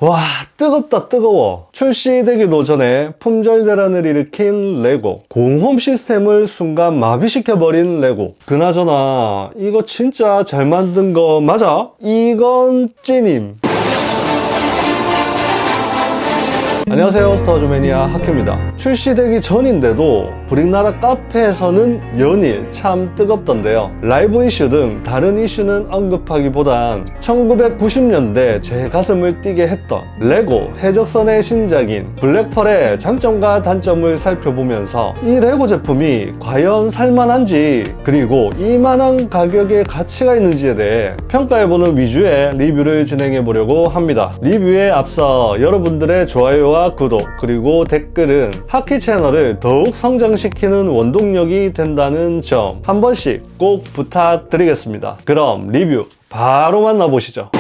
와, 뜨겁다 뜨거워. 출시되기도 전에 품절 대란을 일으킨 레고, 공홈 시스템을 순간 마비시켜버린 레고. 그나저나 이거 진짜 잘 만든 거 맞아? 이건 찐임. 안녕하세요, 스타워즈매니아 학교입니다. 출시되기 전인데도 브릭나라 카페에서는 연일 참 뜨겁던데요. 라이브 이슈 등 다른 이슈는 언급하기보단 1990년대 제 가슴을 뛰게 했던 레고 해적선의 신작인 블랙펄의 장점과 단점을 살펴보면서 이 레고 제품이 과연 살만한지, 그리고 이만한 가격의 가치가 있는지에 대해 평가해보는 위주의 리뷰를 진행해보려고 합니다. 리뷰에 앞서 여러분들의 좋아요와 구독 그리고 댓글은 하키 채널을 더욱 성장시키는 원동력이 된다는 점 한 번씩 꼭 부탁드리겠습니다. 그럼 리뷰 바로 만나보시죠.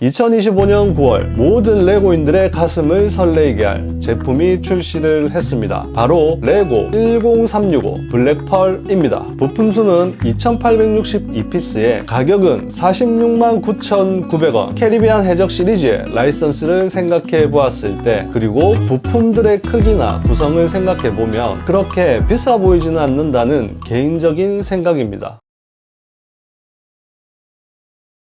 2025년 9월 모든 레고인들의 가슴을 설레게 할 제품이 출시를 했습니다. 바로 레고 10365 블랙펄입니다. 부품수는 2862피스에 가격은 46만 9,900원. 캐리비안 해적 시리즈의 라이선스를 생각해 보았을 때, 그리고 부품들의 크기나 구성을 생각해 보면 그렇게 비싸 보이지는 않는다는 개인적인 생각입니다.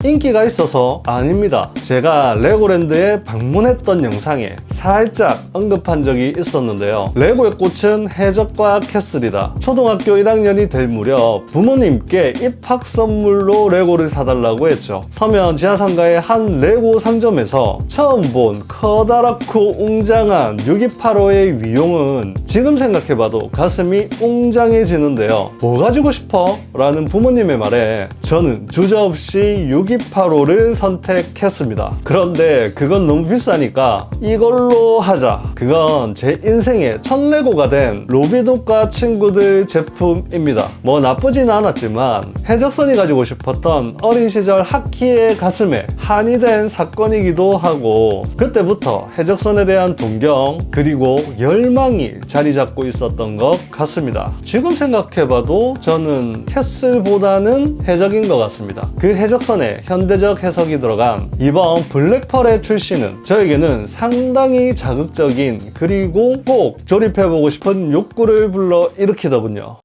인기가 있어서 아닙니다. 제가 레고랜드에 방문했던 영상에 살짝 언급한 적이 있었는데요. 레고의 꽃은 해적과 캐슬이다. 초등학교 1학년이 될 무렵 부모님께 입학 선물로 레고를 사달라고 했죠. 서면 지하상가의 한 레고 상점에서 처음 본 커다랗고 웅장한 6285의 위용은 지금 생각해봐도 가슴이 웅장해지는데요. 뭐 가지고 싶어? 라는 부모님의 말에 저는 주저없이 6285를 선택했습니다. 그런데 그건 너무 비싸니까 이걸로 하자. 그건 제 인생의 첫 레고가 된 로빈훗과 친구들 제품입니다. 뭐 나쁘진 않았지만 해적선이 가지고 싶었던 어린 시절 하키의 가슴에 한이 된 사건이기도 하고, 그때부터 해적선에 대한 동경 그리고 열망이 자리 잡고 있었던 것 같습니다. 지금 생각해봐도 저는 캐슬보다는 해적인 것 같습니다. 그 해적선에 현대적 해석이 들어간 이번 블랙펄의 출시는 저에게는 상당히 자극적인, 그리고 꼭 조립해보고 싶은 욕구를 불러일으키더군요.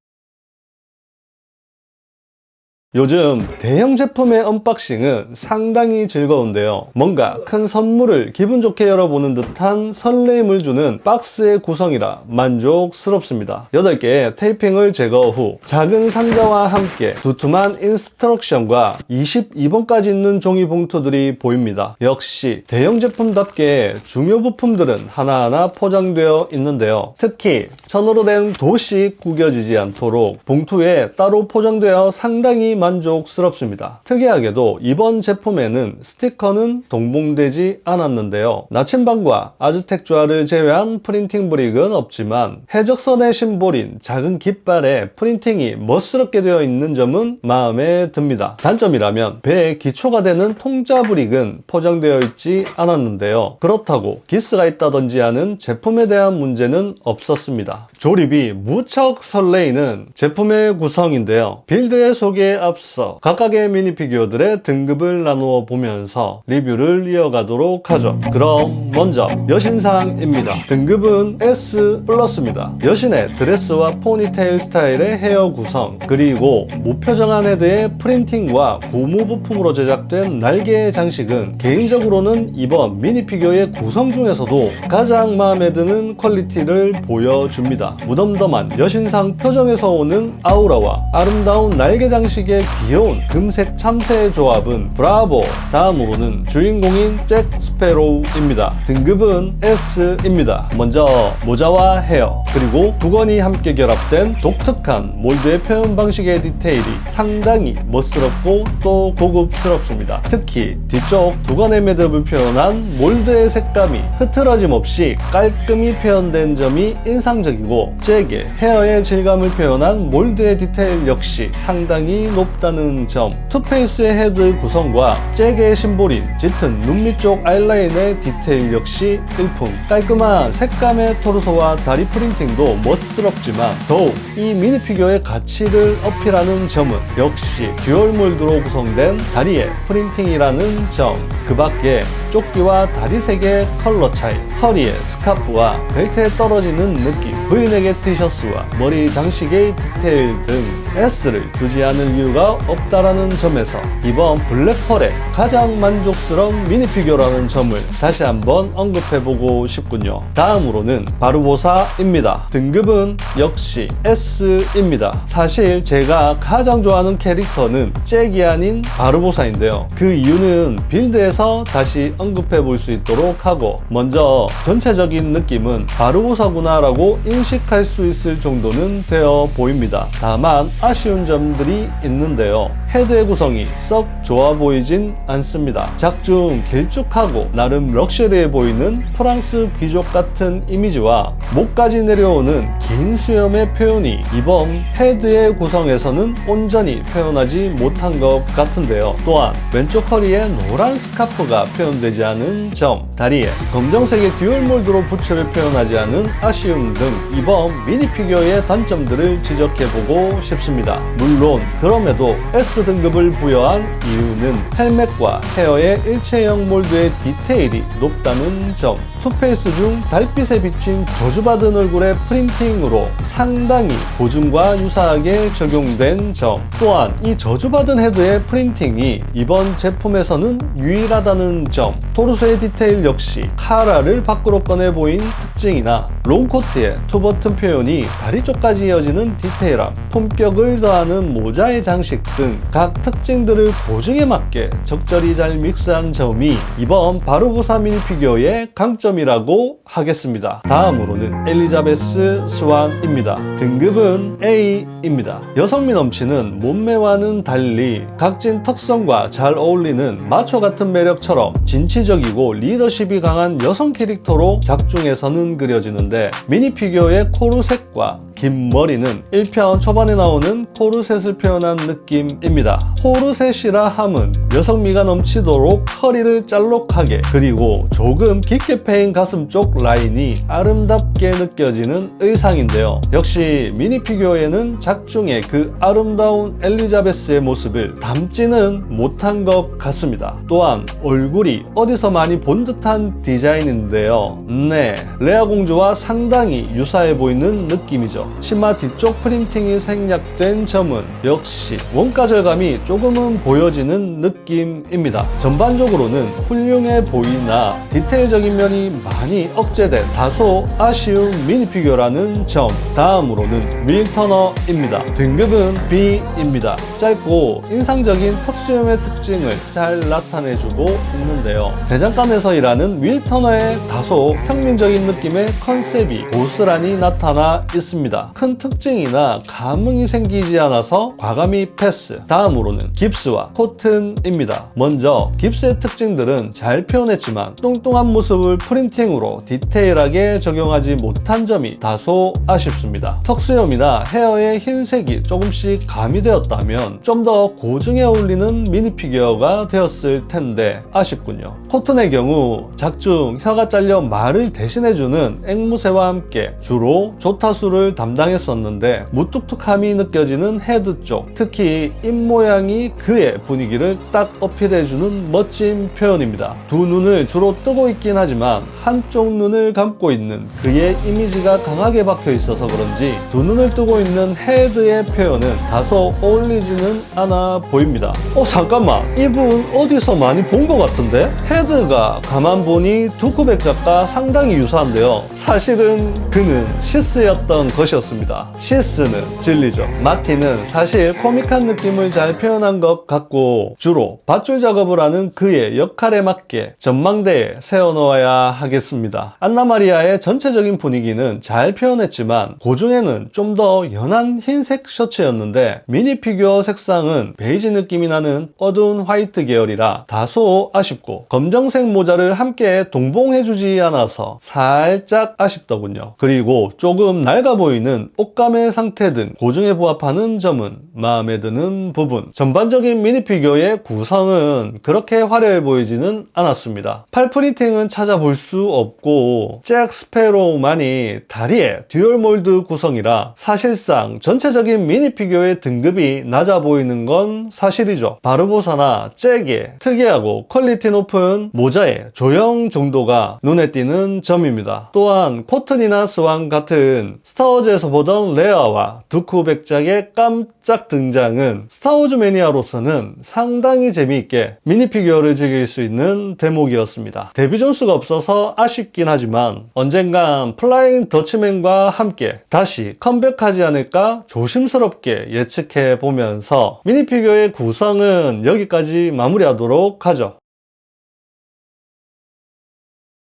요즘 대형 제품의 언박싱은 상당히 즐거운데요. 뭔가 큰 선물을 기분 좋게 열어보는 듯한 설레임을 주는 박스의 구성이라 만족스럽습니다. 8개의 테이핑을 제거 후 작은 상자와 함께 두툼한 인스트럭션과 22번까지 있는 종이 봉투들이 보입니다. 역시 대형 제품답게 중요 부품들은 하나하나 포장되어 있는데요. 특히 천으로 된 돛이 구겨지지 않도록 봉투에 따로 포장되어 상당히 만족스럽습니다. 특이하게도 이번 제품에는 스티커는 동봉되지 않았는데요. 나침반과 아즈텍 조화를 제외한 프린팅 브릭은 없지만 해적선의 심볼인 작은 깃발에 프린팅이 멋스럽게 되어 있는 점은 마음에 듭니다. 단점이라면 배의 기초가 되는 통짜 브릭은 포장되어 있지 않았는데요. 그렇다고 기스가 있다든지 하는 제품에 대한 문제는 없었습니다. 조립이 무척 설레이는 제품의 구성인데요. 빌드의 소개에 앞서 각각의 미니피규어들의 등급을 나누어 보면서 리뷰를 이어가도록 하죠. 그럼 먼저 여신상입니다. 등급은 S+입니다. 여신의 드레스와 포니테일 스타일의 헤어 구성, 그리고 무표정한 헤드의 프린팅과 고무 부품으로 제작된 날개의 장식은 개인적으로는 이번 미니피규어의 구성 중에서도 가장 마음에 드는 퀄리티를 보여줍니다. 무덤덤한 여신상 표정에서 오는 아우라와 아름다운 날개 장식의 귀여운 금색 참새의 조합은 브라보! 다음으로는 주인공인 잭 스페로우입니다. 등급은 S입니다. 먼저 모자와 헤어, 그리고 두건이 함께 결합된 독특한 몰드의 표현 방식의 디테일이 상당히 멋스럽고 또 고급스럽습니다. 특히 뒤쪽 두건의 매듭을 표현한 몰드의 색감이 흐트러짐 없이 깔끔히 표현된 점이 인상적이고, 잭의 헤어의 질감을 표현한 몰드의 디테일 역시 상당히 높습니다. 높다는 점, 투페이스의 헤드 구성과 잭의 심볼인 짙은 눈 밑쪽 아이라인의 디테일 역시 일품. 깔끔한 색감의 토르소와 다리 프린팅도 멋스럽지만 더욱 이 미니피규어의 가치를 어필하는 점은 역시 듀얼 몰드로 구성된 다리의 프린팅이라는 점. 그 밖에 조끼와 다리 색의 컬러 차이, 허리에 스카프와 벨트에 떨어지는 느낌, 브이넥의 티셔츠와 머리 장식의 디테일 등 S를 주지 않을 이유가 없다라는 점에서 이번 블랙펄의 가장 만족스러운 미니피규어라는 점을 다시 한번 언급해보고 싶군요. 다음으로는 바르보사입니다. 등급은 역시 S입니다. 사실 제가 가장 좋아하는 캐릭터는 잭이 아닌 바르보사인데요. 그 이유는 빌드에서 다시 언급해볼 수 있도록 하고, 먼저 전체적인 느낌은 바르보사구나 라고 인식할 수 있을 정도는 되어 보입니다. 다만 아쉬운 점들이 있는데요. 헤드의 구성이 썩 좋아 보이진 않습니다. 작중 길쭉하고 나름 럭셔리해 보이는 프랑스 귀족 같은 이미지와 목까지 내려오는 긴 수염의 표현이 이번 헤드의 구성에서는 온전히 표현하지 못한 것 같은데요. 또한 왼쪽 허리에 노란 스카프가 표현되지 않은 점, 다리에 검정색의 듀얼 몰드로 부츠를 표현하지 않은 아쉬움 등 이번 미니피규어의 단점들을 지적해보고 싶습니다. 물론 그럼에도 S등급을 부여한 이유는 헬멧과 헤어의 일체형 몰드의 디테일이 높다는 점, 투페이스 중 달빛에 비친 저주받은 얼굴의 프린팅으로 상당히 고증과 유사하게 적용된 점, 또한 이 저주받은 헤드의 프린팅이 이번 제품에서는 유일하다는 점, 토르소의 디테일 역시 카라를 밖으로 꺼내 보인 특징이나 롱코트의 투버튼 표현이 다리 쪽까지 이어지는 디테일함, 품격을 더하는 모자의 장식 등 각 특징들을 고증에 맞게 적절히 잘 믹스한 점이 이번 바르보사 미니피규어의 강점이라고 하겠습니다. 다음으로는 엘리자베스 스완입니다. 등급은 A입니다. 여성미 넘치는 몸매와는 달리 각진 턱선과 잘 어울리는 마초 같은 매력처럼 진취적이고 리더십이 강한 여성 캐릭터로 작중에서는 그려지는데, 미니피규어의 코르셋과 긴 머리는 1편 초반에 나오는 코르셋을 표현한 느낌입니다. 코르셋이라 함은 여성미가 넘치도록 허리를 짤록하게, 그리고 조금 깊게 패인 가슴 쪽 라인이 아름답게 느껴지는 의상인데요. 역시 미니피규어에는 작중의 그 아름다운 엘리자베스의 모습을 담지는 못한 것 같습니다. 또한 얼굴이 어디서 많이 본 듯한 디자인인데요. 네, 레아 공주와 상당히 유사해 보이는 느낌이죠. 치마 뒤쪽 프린팅이 생략된 점은 역시 원가 절감이 조금은 보여지는 느낌입니다. 전반적으로는 훌륭해 보이나 디테일적인 면이 많이 억제된 다소 아쉬운 미니피규어라는 점. 다음으로는 윌터너입니다. 등급은 B입니다. 짧고 인상적인 턱수염의 특징을 잘 나타내주고 있는데요. 대장간에서 일하는 윌터너의 다소 평민적인 느낌의 컨셉이 고스란히 나타나 있습니다. 큰 특징이나 감흥이 생기지 않아서 과감히 패스. 다음으로는 깁스와 코튼입니다. 먼저 깁스의 특징들은 잘 표현했지만 뚱뚱한 모습을 프린팅으로 디테일하게 적용하지 못한 점이 다소 아쉽습니다. 턱수염이나 헤어의 흰색이 조금씩 가미되었다면 좀 더 고증에 어울리는 미니피규어가 되었을 텐데 아쉽군요. 코튼의 경우 작중 혀가 잘려 말을 대신해주는 앵무새와 함께 주로 조타수를 담당했었는데 무뚝뚝함이 느껴지는 헤드 쪽, 특히 입모양이 그의 분위기를 딱 어필해주는 멋진 표현입니다. 두 눈을 주로 뜨고 있긴 하지만 한쪽 눈을 감고 있는 그의 이미지가 강하게 박혀 있어서 그런지 두 눈을 뜨고 있는 헤드의 표현은 다소 어울리지는 않아 보입니다. 잠깐만, 이분 어디서 많이 본 것 같은데? 헤드가 가만 보니 두쿠백 작가 상당히 유사한데요. 사실은 그는 시스였던 것이었습니다. 시스는 진리죠. 마티는 사실 코믹한 느낌을 잘 표현한 것 같고 주로 밧줄 작업을 하는 그의 역할에 맞게 전망대에 세워놓아야 하겠습니다. 안나마리아의 전체적인 분위기는 잘 표현했지만 고중에는 좀 더 연한 흰색 셔츠였는데 미니피규어 색상은 베이지 느낌이 나는 어두운 화이트 계열이라 다소 아쉽고, 검정색 모자를 함께 동봉해주지 않아서 살짝 아쉽더군요. 그리고 조금 낡아 보이는 보이는 옷감의 상태 등 고증에 부합하는 점은 마음에 드는 부분. 전반적인 미니피규어의 구성은 그렇게 화려해 보이지는 않았습니다. 팔 프린팅은 찾아볼 수 없고 잭 스페로우만이 다리에 듀얼 몰드 구성이라 사실상 전체적인 미니피규어의 등급이 낮아 보이는 건 사실이죠. 바르보사나 잭의 특이하고 퀄리티 높은 모자의 조형 정도가 눈에 띄는 점입니다. 또한 코튼이나 스완 같은 스타워즈에서 보던 레아와 두쿠 백작의 깜짝 등장은 스타워즈 매니아로서는 상당히 재미있게 미니피규어를 즐길 수 있는 대목이었습니다. 데뷔 존수가 없어서 아쉽긴 하지만 언젠간 플라잉 더치맨과 함께 다시 컴백하지 않을까 조심스럽게 예측해 보면서 미니피규어의 구성은 여기까지 마무리하도록 하죠.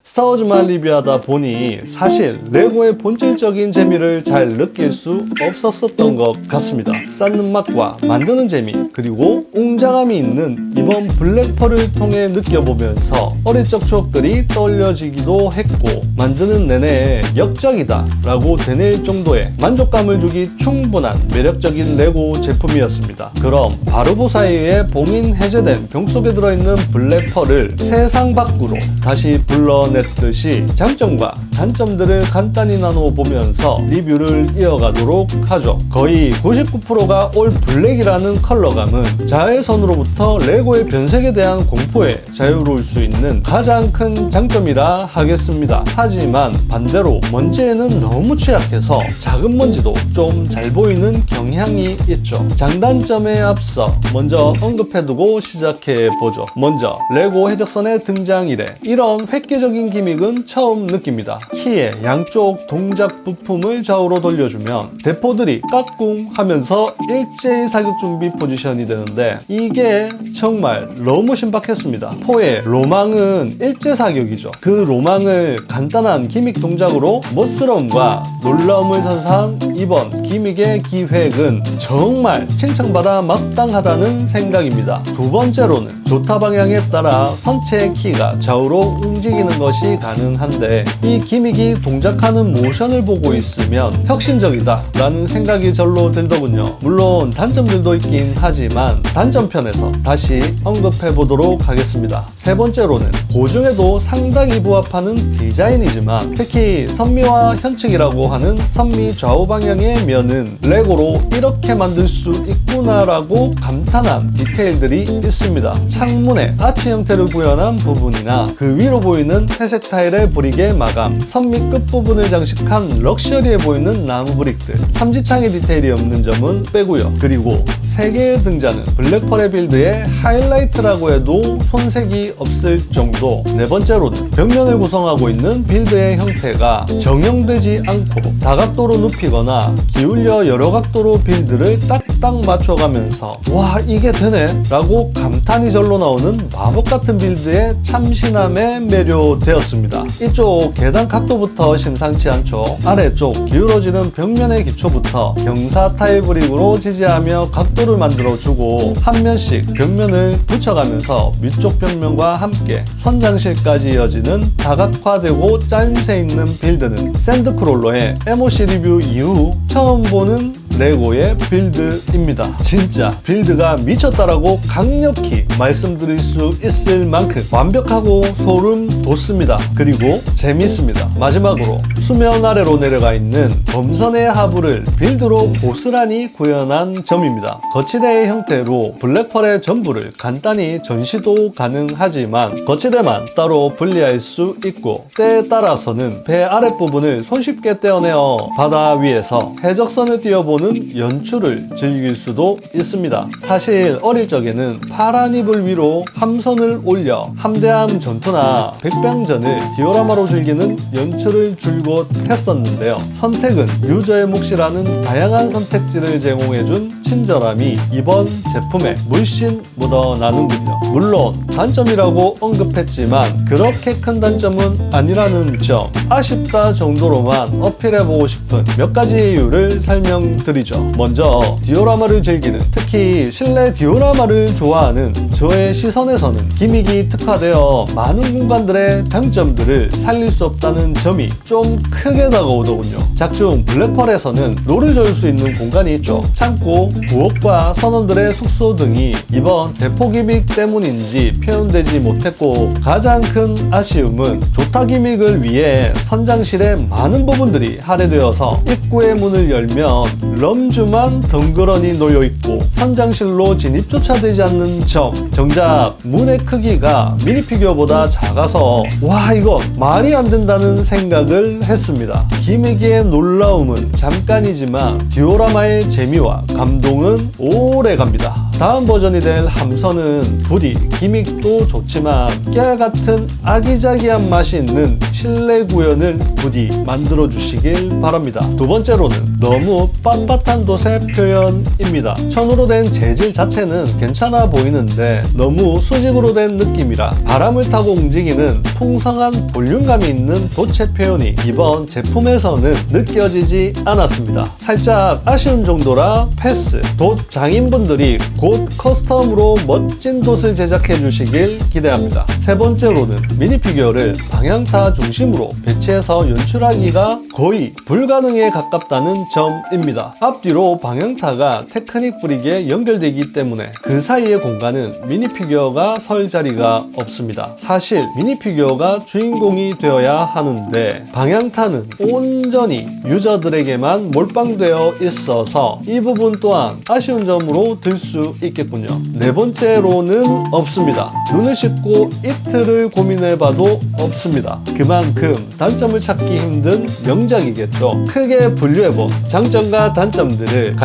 스타워즈만 리뷰하다 보니 사실 레고의 본질적인 재미를 잘 느낄 수 없었던 것 같습니다. 쌓는 맛과 만드는 재미, 그리고 웅장함이 있는 이번 블랙펄을 통해 느껴보면서 어릴 적 추억들이 떠올려지기도 했고, 만드는 내내 역작이다 라고 되뇌일 정도의 만족감을 주기 충분한 매력적인 레고 제품이었습니다. 그럼 바르보사에 의해 봉인 해제된 병 속에 들어있는 블랙펄을 세상 밖으로 다시 불러냈듯이 장점과 단점들을 간단히 나눠보면서 리뷰를 이어가도록 하죠. 거의 99%가 올 블랙이라는 컬러감은 자외선으로부터 레고의 변색에 대한 공포에 자유로울 수 있는 가장 큰 장점이라 하겠습니다. 하지만 반대로 먼지에는 너무 취약해서 작은 먼지도 좀 잘 보이는 경향이 있죠. 장단점에 앞서 먼저 언급해두고 시작해보죠. 먼저 레고 해적선의 등장 이래 이런 획기적인 기믹은 처음 느낍니다. 키의 양쪽 동작 부품을 좌우로 돌려주면 대포들이 까꿍 하면서 일제히 사격 준비 포지션이 되는데 이게 정말 너무 신박했습니다. 포의 로망은 일제 사격이죠. 그 로망을 간단한 기믹 동작으로 멋스러움과 놀라움을 선사한 이번 기믹의 기획은 정말 칭찬받아 마땅하다는 생각입니다. 두 번째로는 조타 방향에 따라 선체의 키가 좌우로 움직이는 것이 가능한데 이 기믹이 동작하는 모션을 보고 있으면 혁신적이다 라는 생각이 절로 들더군요. 물론 단점들도 있긴 하지만 단점편에서 다시 언급해 보도록 하겠습니다. 세 번째로는 고증에도 상당히 부합하는 디자인이지만 특히 선미와 현측이라고 하는 선미 좌우 방향의 면은 레고로 이렇게 만들 수 있구나 라고 감탄한 디테일들이 있습니다. 창문에 아치 형태를 구현한 부분이나 그 위로 보이는 회색 타일의 브릭의 마감, 선미 끝부분을 장식한 럭셔리해 보이는 나무 브릭들, 삼지창의 디테일이 없는 점은 빼고요. 그리고 세 개의 등장은 블랙펄의 빌드의 하이라이트라고 해도 손색이 없을 정도. 네 번째로는 벽면을 구성하고 있는 빌드의 형태가 정형되지 않고 다각도로 눕히거나 기울여 여러 각도로 빌드를 딱딱 맞춰가면서 와 이게 되네 라고 감탄이 절로 나오는 마법 같은 빌드에 참신함에 매료되었습니다. 이쪽 계단 각도부터 심상치 않죠. 아래쪽 기울어지는 벽면의 기초부터 경사 타일 브릭으로 지지하며 각도를 만들어주고 한 면씩 벽면을 붙여가면서 위쪽 벽면과 함께 선장실까지 이어지는 다각화되고 짜임새 있는 빌드는 샌드크롤러의 MOC 리뷰 이후 처음 보는 레고의 빌드입니다. 진짜 빌드가 미쳤다라고 강력히 말씀드릴 수 있을 만큼 완벽하고 소름 돋습니다. 그리고 재밌습니다. 마지막으로 수면 아래로 내려가 있는 범선의 하부를 빌드로 고스란히 구현한 점입니다. 거치대의 형태로 블랙펄의 전부를 간단히 전시도 가능하지만 거치대만 따로 분리할 수 있고 때에 따라서는 배 아랫부분을 손쉽게 떼어내어 바다 위에서 해적선을 띄워보는 연출을 즐길 수도 있습니다. 사실 어릴 적에는 파란 이불 위로 함선을 올려 함대함 전투나 백병전을 디오라마로 즐기는 연출을 줄곧 했었는데요. 선택은 유저의 몫이라는 다양한 선택지를 제공해준 친절함이 이번 제품에 물씬 묻어나는군요. 물론 단점이라고 언급했지만 그렇게 큰 단점은 아니라는 점, 아쉽다 정도로만 어필해보고 싶은 몇 가지 이유를 설명드리겠습니다. 드리죠. 먼저 디오라마를 즐기는, 특히 실내 디오라마를 좋아하는 저의 시선에서는 기믹이 특화되어 많은 공간들의 장점들을 살릴 수 없다는 점이 좀 크게 다가오더군요. 작중 블랙펄에서는 롤을 저을 수 있는 공간이 좀 창고, 부엌과 선원들의 숙소 등이 이번 대폭 기믹 때문인지 표현되지 못했고, 가장 큰 아쉬움은 조타 기믹을 위해 선장실의 많은 부분들이 할애되어서 입구의 문을 열면 럼주만 덩그러니 놓여있고 선장실로 진입조차 되지 않는 점. 정작 문의 크기가 미니피규어보다 작아서 와, 이거 말이 안 된다는 생각을 했습니다. 기믹의 놀라움은 잠깐이지만 디오라마의 재미와 감동은 오래 갑니다. 다음 버전이 될 함선은 부디 기믹도 좋지만 깨알같은 아기자기한 맛이 있는 실내 구현을 부디 만들어 주시길 바랍니다. 두 번째로는 너무 빳빳한 돛의 표현입니다. 천으로 된 재질 자체는 괜찮아 보이는데 너무 수직으로 된 느낌이라 바람을 타고 움직이는 풍성한 볼륨감이 있는 돛의 표현이 이번 제품에서는 느껴지지 않았습니다. 살짝 아쉬운 정도라 패스. 돛 장인분들이 곧 커스텀으로 멋진 돛을 제작해 주시길 기대합니다. 세 번째로는 미니피규어를 방향타 중심으로 배치해서 연출하기가 거의 불가능에 가깝다는 점입니다. 앞뒤로 방향타가 테크닉 브릭에 연결되기 때문에 그 사이의 공간은 미니피규어가 설 자리가 없습니다. 사실 미니피규어가 주인공이 되어야 하는데 방향타는 온전히 유저들에게만 몰빵되어 있어서 이 부분 또한 아쉬운 점으로 들 수 있겠군요. 네 번째로는 없습니다. 눈을 씻고 이틀을 고민해봐도 없습니다. 그만큼 단점을 찾기 힘든 명작이겠죠. 크게 분류해본 장점과 단점들을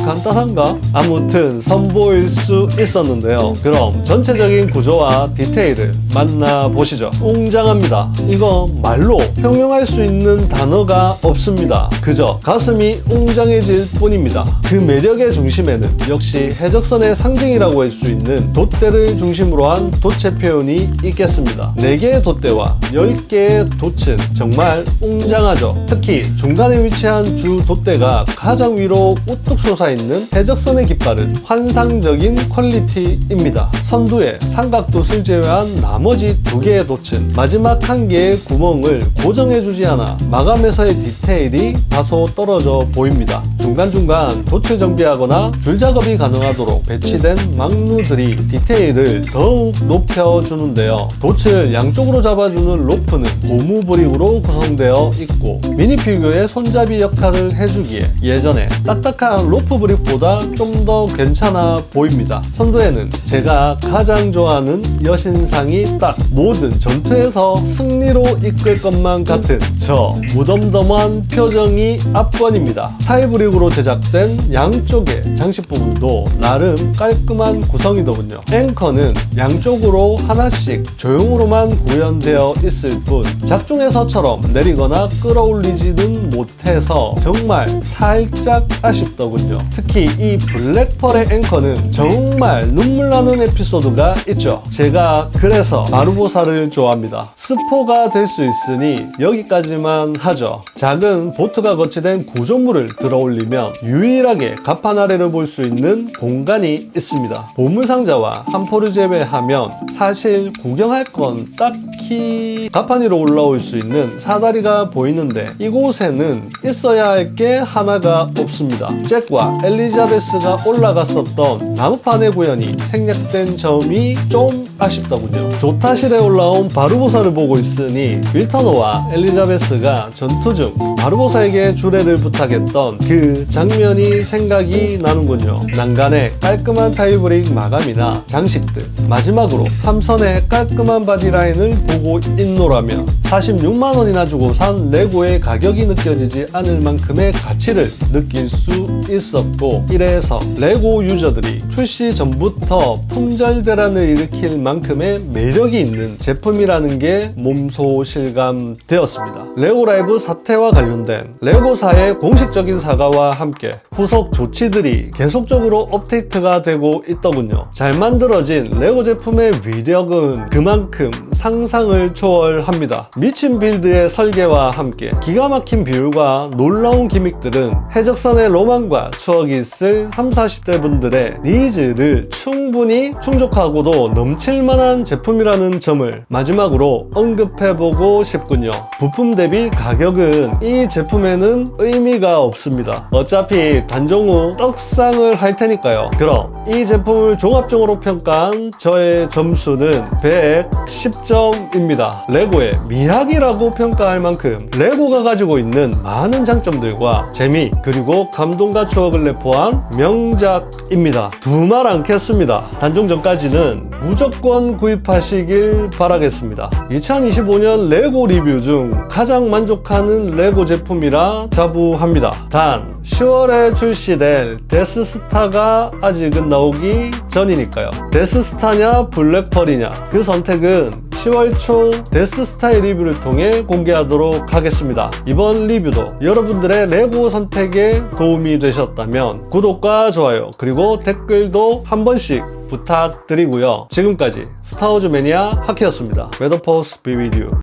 간단한가? 아무튼 선보일 수 있었는데요. 그럼 전체적인 구조와 디테일을 만나보시죠. 웅장합니다. 이거 말로 형용할 수 있는 단어가 없습니다. 그저 가슴이 웅장해질 뿐입니다. 그 매력의 중심에는 역시 해적선의 상징이라고 할 수 있는 돛대를 중심으로 한 돛의 표현이 있겠습니다. 4개의 돛대와 10개의 돛은 정말 웅장하죠. 특히 중간에 위치한 주 돛대가 가장 위로 우뚝 솟아있는 해적선의 깃발은 환상적인 퀄리티입니다. 선두에 삼각돛을 제외한 나머지 2개의 돛은 마지막 1개의 구멍을 고정해주지 않아 마감에서의 디테일이 다소 떨어져 보입니다. 중간중간 돛을 정비하거나 줄작업이 가능하도록 배치된 막루들이 디테일을 더욱 높여주는데요. 돛을 양쪽으로 잡아주는 로프는 고무 브릭으로 구성되어 있고 미니피규어의 손잡이 역할을 해주기에 예전에 딱딱한 로프 브릭보다 좀 더 괜찮아 보입니다. 선두에는 제가 가장 좋아하는 여신상이 딱 모든 전투에서 승리로 이끌 것만 같은 저 무덤덤한 표정이 압권입니다. 타일브릭으로 제작된 양쪽의 장식 부분도 나름 깔끔한 구성이더군요. 앵커는 양쪽으로 하나씩 조형으로만 구현되어 있을 뿐 작중에서처럼 내리거나 끌어올리지는 못해서 정말 살짝 아쉽더군요. 특히 이 블랙펄의 앵커는 정말 눈물나는 에피소드가 있죠. 제가 그래서 바르보사를 좋아합니다. 스포가 될 수 있으니 여기까지만 하죠. 작은 보트가 거치된 구조물을 들어올리면 유일하게 갑판 아래를 볼 수 있는 공간이 있습니다. 보물상자와 한포를 제외하면 사실 구경할 건 딱히 갑판 위로 올라올 수 있는 사다리가 보이는데 이곳에는 있어야 할 게 하나가 없습니다. 잭과 엘리자베스가 올라갔었던 나무판의 구현이 생략된 점이 좀 아쉽더군요. 조타실에 올라온 바르보사를 보고 있으니 윌터너와 엘리자베스가 전투 중 바르보사에게 주례를 부탁했던 그 장면이 생각이 나는군요. 난간에 깔끔한 타일브릭 마감이나 장식들, 마지막으로 함선의 깔끔한 바디라인을 보고 있노라면 46만원이나 주고 산 레고의 가격이 느껴지지 않을 만큼의 가치를 느낄 수 있었고, 이래서 레고 유저들이 출시 전부터 품절 대란을 일으킬 만큼의 매력이 있는 제품이라는 게 몸소 실감되었습니다. 레고 라이브 사태와 관련된 레고사의 공식적인 사과와 함께 후속 조치들이 계속적으로 업데이트가 되고 있더군요. 잘 만들어진 레고 제품의 위력은 그만큼 상상을 초월합니다. 미친 빌드의 설계와 함께 기가 막힌 비율과 놀라운 기믹들은 해적선의 로망과 추억이 있을 30, 40대 분들의 니즈를 충분히 충족하고도 넘칠만한 제품이라는 점을 마지막으로 언급해보고 싶군요. 부품 대비 가격은 이 제품에는 의미가 없습니다. 어차피 단종 후 떡상을 할 테니까요. 그럼 이 제품을 종합적으로 평가한 저의 점수는 110점입니다. 레고의 미학이라고 평가할 만큼 레고가 가지고 있는 많은 장점들과 재미 그리고 감동과 추억을 내포한 명작입니다. 두말 않겠습니다. 단종 전까지는 무조건 구입하시길 바라겠습니다. 2025년 레고 리뷰 중 가장 만족하는 레고 제품이라 자부합니다. 단 10월에 출시될 데스스타가 아직은 나오기 전이니까요. 데스스타냐 블랙펄이냐 그 선택은 10월 초 데스스타의 리뷰를 통해 공개하도록 하겠습니다. 이번 리뷰도 여러분들의 레고 선택에 도움이 되셨다면 구독과 좋아요 그리고 댓글도 한 번씩 부탁드리고요. 지금까지 스타워즈 매니아 하키였습니다. 메더포스 be with you.